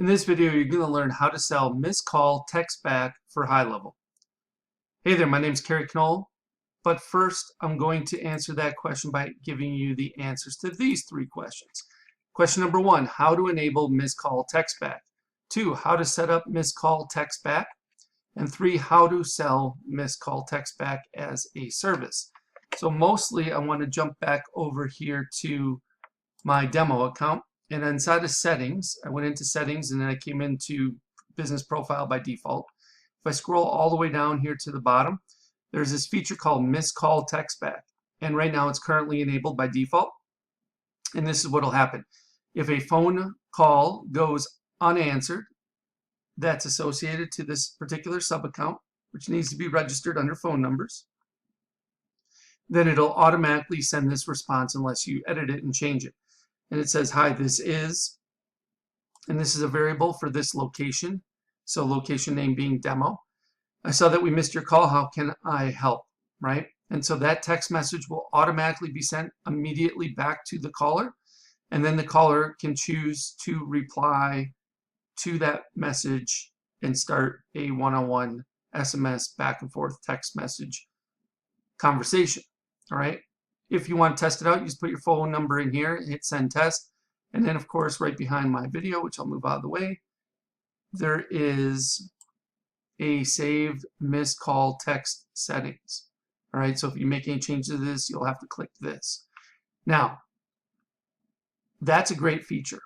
In this video, you're going to learn how to sell missed call text back for HighLevel. Hey there, my name is Kerry Knoll, but first I'm going to answer that question by giving you the answers to these three questions. Question number 1, how to enable missed call text back. 2, how to set up missed call text back. And 3, how to sell missed call text back as a service. So mostly I want to jump back over here to my demo account. And inside of settings, I went into settings and then I came into business profile by default. If I scroll all the way down here to the bottom, there's this feature called missed call text back. And right now it's currently enabled by default. And this is what will happen. If a phone call goes unanswered, that's associated to this particular sub account, which needs to be registered under phone numbers, then it'll automatically send this response unless you edit it and change it. And it says, hi, this is, and this is a variable for this location. So location name being demo. I saw that we missed your call. How can I help? Right? And so that text message will automatically be sent immediately back to the caller. And then the caller can choose to reply to that message and start a one-on-one SMS back and forth text message conversation. All right. If you want to test it out, you just put your phone number in here, hit send test. And then, of course, right behind my video, which I'll move out of the way, there is a saved missed call text settings. All right. So if you make any changes to this, you'll have to click this. Now, that's a great feature.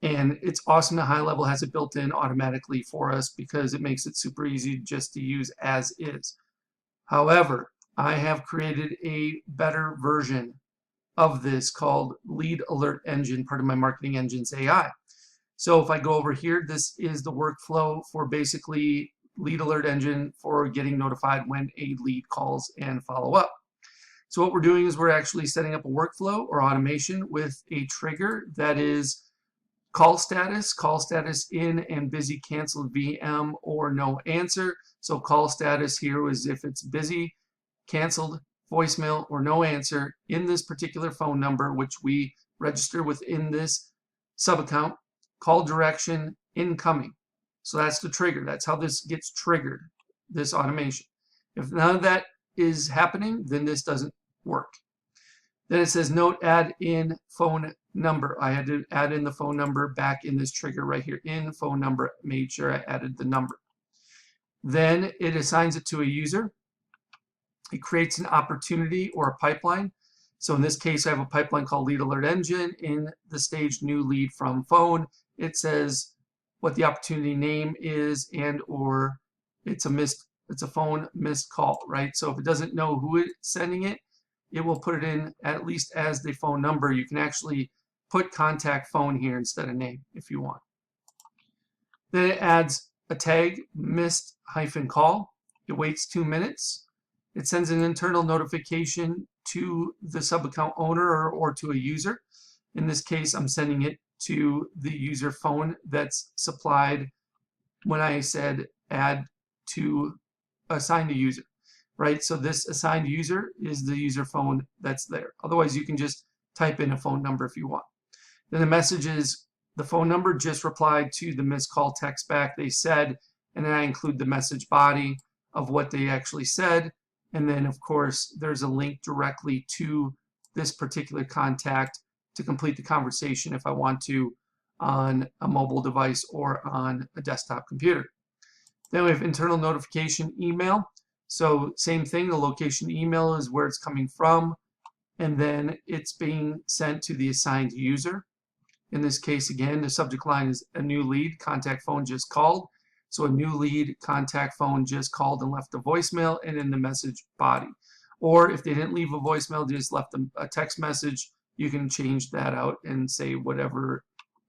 And it's awesome that HighLevel has it built in automatically for us because it makes it super easy just to use as is. However, I have created a better version of this called Lead Alert Engine, part of my Marketing Engines A.I. So if I go over here, this is the workflow for basically Lead Alert Engine for getting notified when a lead calls and follow up. So what we're doing is we're actually setting up a workflow or automation with a trigger that is call status in and busy, canceled VM, or no answer. So call status here is if it's busy, canceled, voicemail, or no answer in this particular phone number, which we register within this sub account. Call direction, incoming. So that's the trigger. That's how this gets triggered, this automation. If none of that is happening, then this doesn't work. Then it says note add in phone number. I had to add in the phone number back in this trigger right here. In phone number, made sure I added the number. Then it assigns it to a user. It creates an opportunity or a pipeline. So in this case, I have a pipeline called Lead Alert Engine. In the stage new lead from phone, it says what the opportunity name is and or it's a phone missed call, right? So if it doesn't know who it's sending it, it will put it in at least as the phone number. You can actually put contact phone here instead of name if you want. Then it adds a tag, missed-call. It waits 2 minutes. It sends an internal notification to the sub-account owner or to a user. In this case, I'm sending it to the user phone that's supplied when I said add to assign a user. Right, so this assigned user is the user phone that's there. Otherwise, you can just type in a phone number if you want. Then the message is the phone number just replied to the missed call text back they said, and then I include the message body of what they actually said. And then, of course, there's a link directly to this particular contact to complete the conversation if I want to on a mobile device or on a desktop computer. Then we have internal notification email. So same thing, the location email is where it's coming from, and then it's being sent to the assigned user. In this case, again, the subject line is a new lead, contact phone just called. So a new lead, contact phone just called and left a voicemail, and in the message body. Or if they didn't leave a voicemail, they just left a text message, you can change that out and say whatever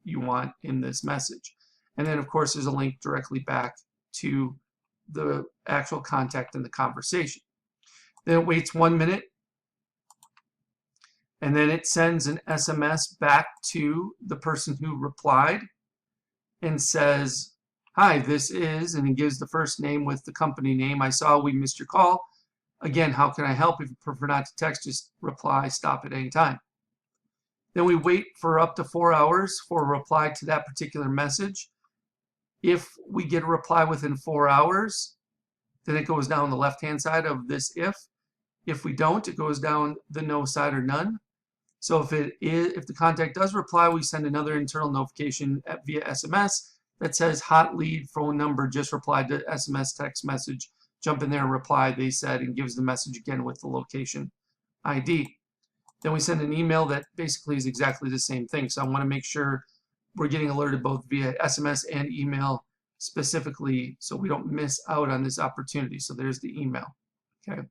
you want in this message. And then, of course, there's a link directly back to the actual contact in the conversation. Then it waits 1 minute, and then it sends an SMS back to the person who replied and says, hi, this is, and it gives the first name with the company name. I saw we missed your call. Again, how can I help? If you prefer not to text, just reply, stop at any time. Then we wait for up to 4 hours for a reply to that particular message. If we get a reply within 4 hours, then it goes down the left-hand side of this if. If we don't, it goes down the no side or none. So if the contact does reply, we send another internal notification via SMS that says hot lead phone number just replied to SMS text message. Jump in there and reply, they said, and gives the message again with the location ID. Then we send an email that basically is exactly the same thing. So I want to make sure we're getting alerted both via SMS and email specifically so we don't miss out on this opportunity. So there's the email. Okay.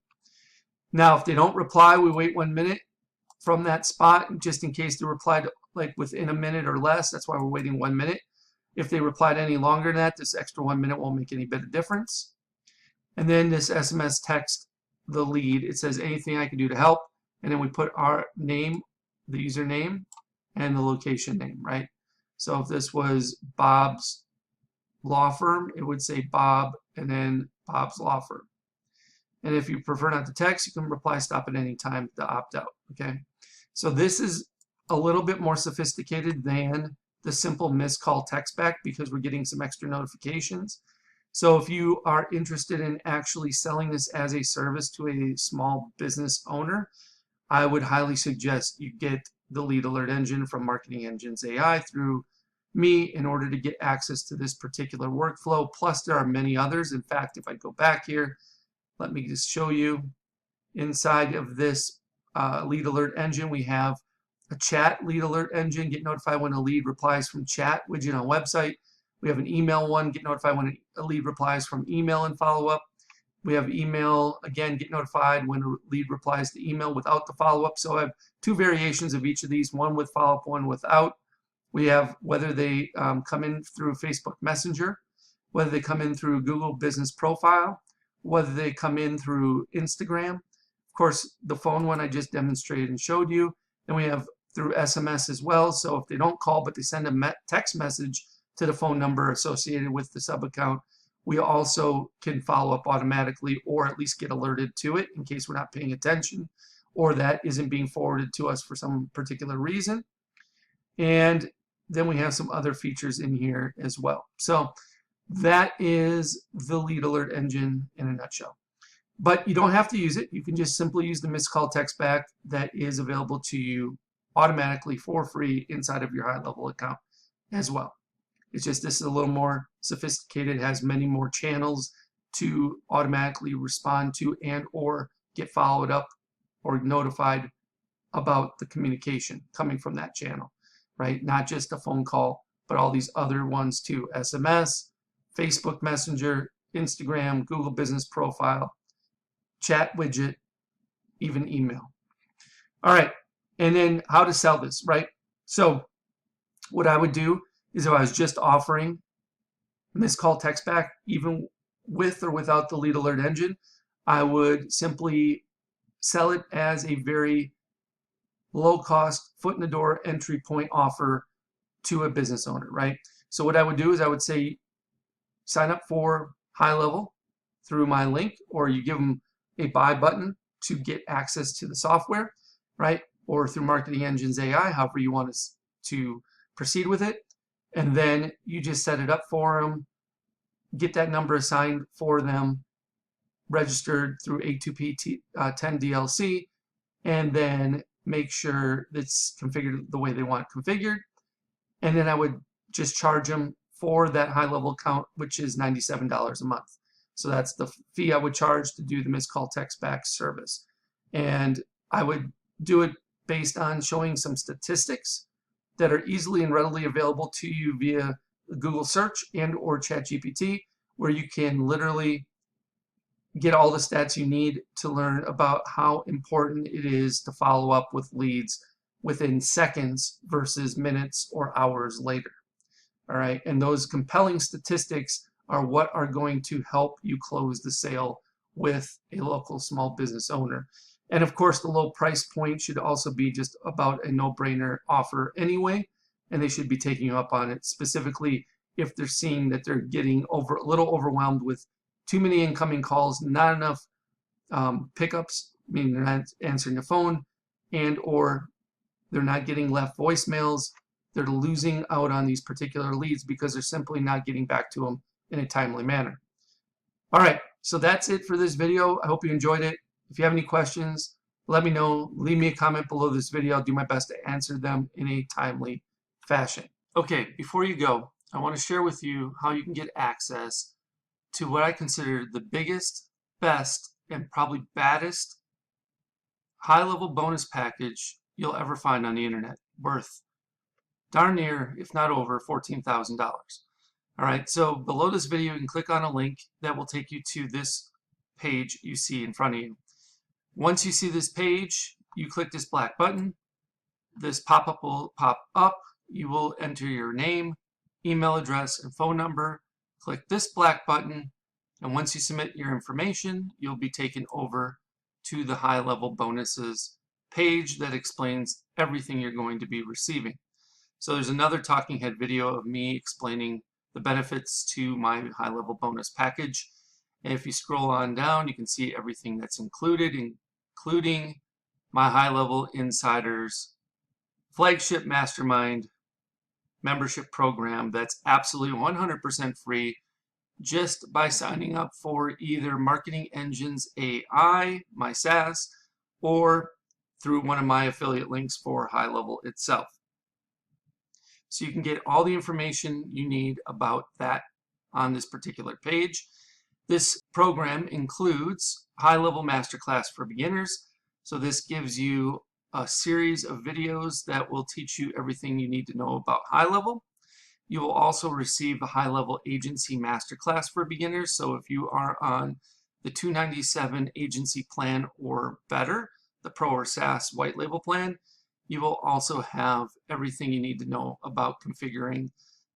Now, if they don't reply, we wait 1 minute from that spot just in case they replied like within a minute or less. That's why we're waiting 1 minute. If they replied any longer than that, this extra 1 minute won't make any bit of difference. And then this SMS text, the lead, it says anything I can do to help. And then we put our name, the username, and the location name, right? So if this was Bob's law firm, it would say Bob and then Bob's law firm. And if you prefer not to text, you can reply stop at any time to opt out, okay? So this is a little bit more sophisticated than the simple missed call text back because we're getting some extra notifications. So if you are interested in actually selling this as a service to a small business owner, I would highly suggest you get the lead alert engine from Marketing Engines A.I through me in order to get access to this particular workflow. Plus, there are many others. In fact, if I go back here, let me just show you. Inside of this lead alert engine, we have a chat lead alert engine, get notified when a lead replies from chat widget on website. We have an email one, get notified when a lead replies from email and follow-up. We have email, again, get notified when a lead replies to email without the follow-up. So I have two variations of each of these, one with follow-up, one without. We have whether they come in through Facebook Messenger, whether they come in through Google Business Profile, whether they come in through Instagram. Of course, the phone one I just demonstrated and showed you. And we have through SMS as well. So if they don't call, but they send a text message to the phone number associated with the sub account, we also can follow up automatically or at least get alerted to it in case we're not paying attention or that isn't being forwarded to us for some particular reason. And then we have some other features in here as well. So that is the lead alert engine in a nutshell. But you don't have to use it. You can just simply use the missed call text back that is available to you automatically for free inside of your HighLevel account as well. It's just this is a little more sophisticated. It has many more channels to automatically respond to and or get followed up or notified about the communication coming from that channel, right? Not just a phone call, but all these other ones too. SMS, Facebook Messenger, Instagram, Google Business Profile, chat widget, even email. All right, and then how to sell this, right? So what I would do is if I was just offering missed call text back, even with or without the lead alert engine, I would simply sell it as a very low cost, foot in the door entry point offer to a business owner, right? So what I would do is I would say, sign up for HighLevel through my link, or you give them a buy button to get access to the software, right? Or through Marketing Engines A.I, however you want us to proceed with it. And then you just set it up for them, get that number assigned for them, registered through A2P 10 DLC, and then make sure it's configured the way they want it configured. And then I would just charge them for that HighLevel account, which is $97 a month. So that's the fee I would charge to do the missed call text back service. And I would do it based on showing some statistics that are easily and readily available to you via Google search and or ChatGPT, where you can literally get all the stats you need to learn about how important it is to follow up with leads within seconds versus minutes or hours later. All right, and those compelling statistics are what are going to help you close the sale with a local small business owner. And of course, the low price point should also be just about a no-brainer offer anyway, and they should be taking you up on it, specifically if they're seeing that they're getting a little overwhelmed with too many incoming calls, not enough pickups, meaning they're not answering the phone, and or they're not getting left voicemails, they're losing out on these particular leads because they're simply not getting back to them in a timely manner. All right, so that's it for this video. I hope you enjoyed it. If you have any questions, let me know. Leave me a comment below this video. I'll do my best to answer them in a timely fashion. Okay, before you go, I want to share with you how you can get access to what I consider the biggest, best, and probably baddest high-level bonus package you'll ever find on the internet, worth darn near, if not over, $14,000. All right, so below this video, you can click on a link that will take you to this page you see in front of you. Once you see this page, you click this black button. This pop-up will pop up. You will enter your name, email address, and phone number. Click this black button, and once you submit your information, you'll be taken over to the high-level bonuses page that explains everything you're going to be receiving. So there's another talking head video of me explaining the benefits to my high-level bonus package. And if you scroll on down, you can see everything that's included, including my high-level insiders flagship mastermind membership program that's absolutely 100% free just by signing up for either Marketing Engines A.I, my SaaS, or through one of my affiliate links for HighLevel itself. So you can get all the information you need about that on this particular page. This program includes high-level masterclass for beginners. So this gives you a series of videos that will teach you everything you need to know about high-level. You will also receive a high-level agency masterclass for beginners. So if you are on the 297 agency plan or better, the Pro or SaaS white label plan, you will also have everything you need to know about configuring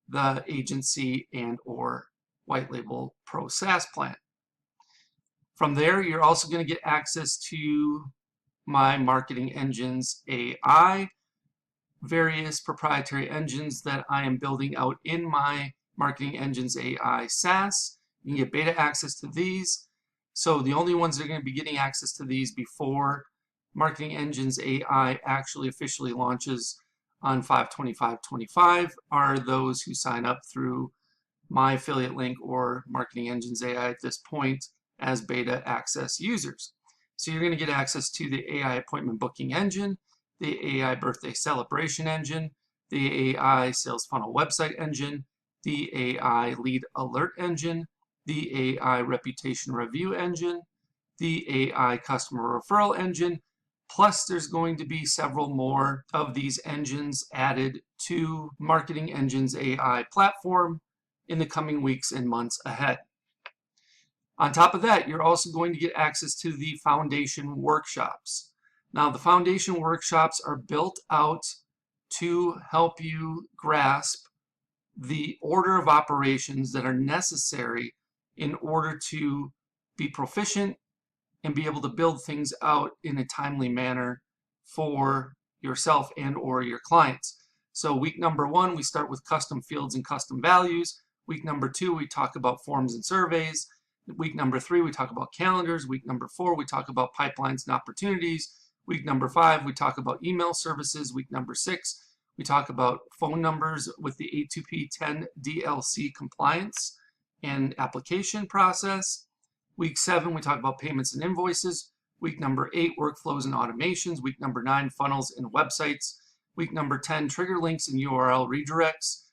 the agency and or white label Pro SaaS plan. From there, you're also going to get access to my Marketing Engines AI, various proprietary engines that I am building out in my Marketing Engines AI SaaS. You can get beta access to these. So the only ones that are going to be getting access to these before Marketing Engines AI actually officially launches on 5/25/25 are those who sign up through my affiliate link or Marketing Engines AI at this point as beta access users. So you're going to get access to the AI appointment booking engine, the AI birthday celebration engine, the AI sales funnel website engine, the AI lead alert engine, the AI reputation review engine, the AI customer referral engine, plus there's going to be several more of these engines added to Marketing Engines AI platform in the coming weeks and months ahead. On top of that, you're also going to get access to the foundation workshops. Now, the foundation workshops are built out to help you grasp the order of operations that are necessary in order to be proficient and be able to build things out in a timely manner for yourself and or your clients. So week number 1, we start with custom fields and custom values. Week number 2, we talk about forms and surveys. Week number 3, we talk about calendars. Week number 4, we talk about pipelines and opportunities. Week number 5, we talk about email services. Week number 6, we talk about phone numbers with the A2P 10 DLC compliance and application process. Week 7, we talk about payments and invoices. Week number 8, workflows and automations. Week number 9, funnels and websites. Week number 10, trigger links and URL redirects.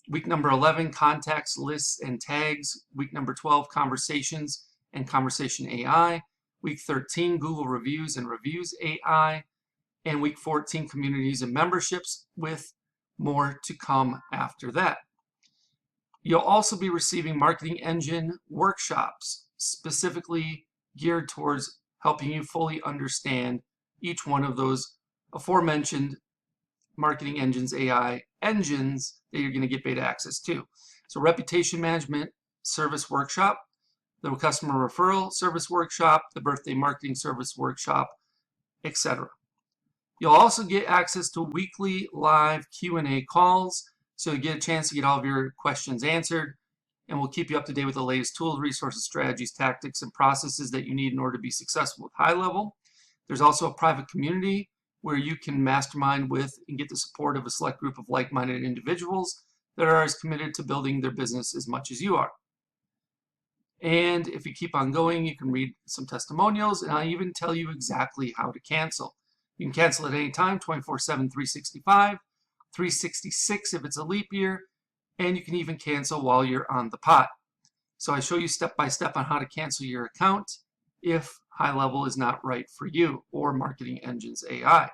Week number 11, contacts, lists, and tags. Week number 12, conversations and conversation AI. Week 13, Google reviews and reviews AI. And week 14, communities and memberships, with more to come after that. You'll also be receiving Marketing Engine workshops specifically geared towards helping you fully understand each one of those aforementioned Marketing Engines AI engines that you're going to get beta access to. So reputation management service workshop, the customer referral service workshop, the birthday marketing service workshop, etc. You'll also get access to weekly live Q&A calls, so you get a chance to get all of your questions answered, and we'll keep you up to date with the latest tools, resources, strategies, tactics, and processes that you need in order to be successful with HighLevel. There's also a private community where you can mastermind with and get the support of a select group of like-minded individuals that are as committed to building their business as much as you are. And if you keep on going, you can read some testimonials, and I even tell you exactly how to cancel. You can cancel at any time, 24/7, 365, 366 if it's a leap year, and you can even cancel while you're on the pot. So I show you step by step on how to cancel your account if HighLevel is not right for you, or Marketing Engines AI.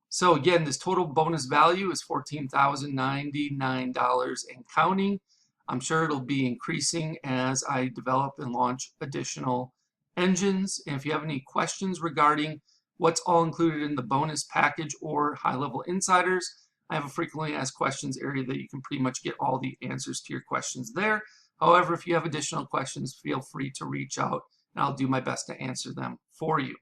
So again, this total bonus value is $14,099 and counting. I'm sure it'll be increasing as I develop and launch additional engines. And if you have any questions regarding what's all included in the bonus package or HighLevel Insiders, I have a frequently asked questions area that you can pretty much get all the answers to your questions there. However, if you have additional questions, feel free to reach out and I'll do my best to answer them for you.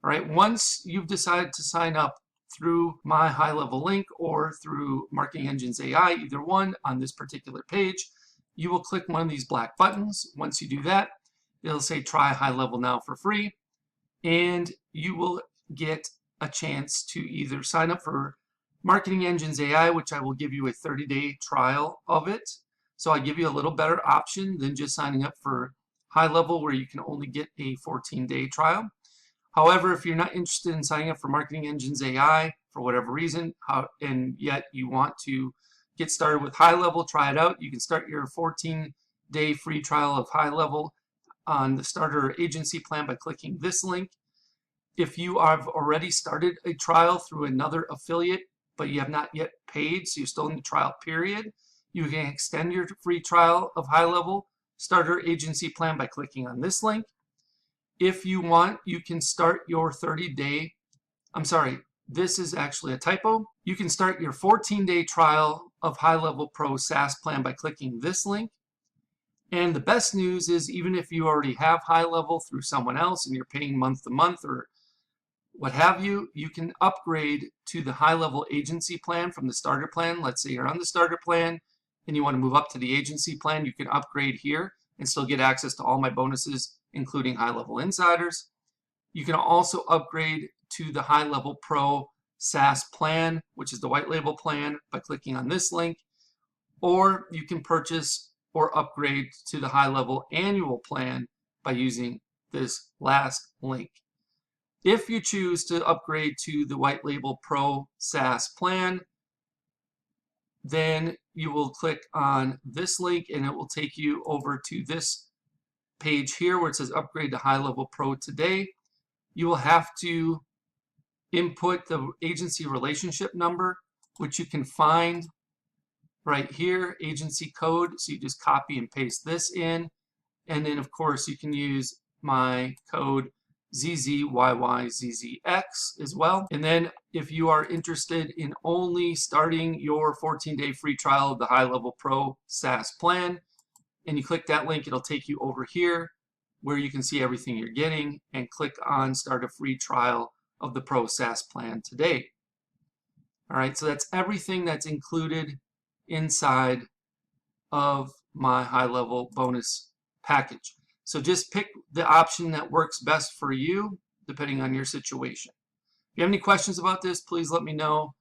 All right, once you've decided to sign up through my HighLevel link or through Marketing Engines AI, either one on this particular page, you will click one of these black buttons. Once you do that, it'll say try HighLevel now for free, and you will get a chance to either sign up for Marketing Engines AI, which I will give you a 30-day trial of it. So I give you a little better option than just signing up for HighLevel, where you can only get a 14-day trial. However, if you're not interested in signing up for Marketing Engines AI for whatever reason, and yet you want to get started with HighLevel, try it out, you can start your 14-day free trial of HighLevel on the starter agency plan by clicking this link. If you have already started a trial through another affiliate, but you have not yet paid, so you're still in the trial period, you can extend your free trial of HighLevel starter agency plan by clicking on this link. If you want, you can start your 30-day, I'm sorry, this is actually a typo. You can start your 14-day trial of HighLevel Pro SaaS plan by clicking this link. And the best news is, even if you already have HighLevel through someone else and you're paying month to month or what have you, you can upgrade to the HighLevel agency plan from the starter plan. Let's say you're on the starter plan and you want to move up to the agency plan, you can upgrade here and still get access to all my bonuses, including HighLevel Insiders. You can also upgrade to the HighLevel Pro SaaS plan, which is the white label plan, by clicking on this link, or you can purchase or upgrade to the HighLevel annual plan by using this last link. If you choose to upgrade to the white label Pro SaaS plan, then you will click on this link and it will take you over to this page here where it says upgrade to HighLevel Pro today. You will have to input the agency relationship number, which you can find right here, agency code. So you just copy and paste this in. And then of course you can use my code ZZYYZZX as well. And then if you are interested in only starting your 14-day free trial of the HighLevel Pro SaaS plan, and you click that link, it'll take you over here where you can see everything you're getting, and click on start a free trial of the Pro SaaS plan today. All right, so that's everything that's included inside of my HighLevel bonus package. So just pick the option that works best for you, depending on your situation. If you have any questions about this, please let me know.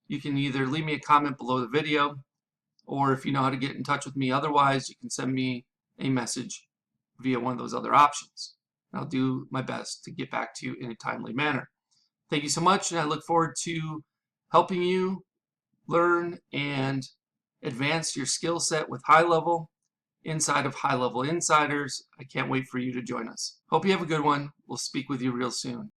You can either leave me a comment below the video, or if you know how to get in touch with me otherwise, you can send me a message via one of those other options. I'll do my best to get back to you in a timely manner. Thank you so much, and I look forward to helping you learn and advance your skill set with HighLevel inside of HighLevel Insiders. I can't wait for you to join us. Hope you have a good one. We'll speak with you real soon.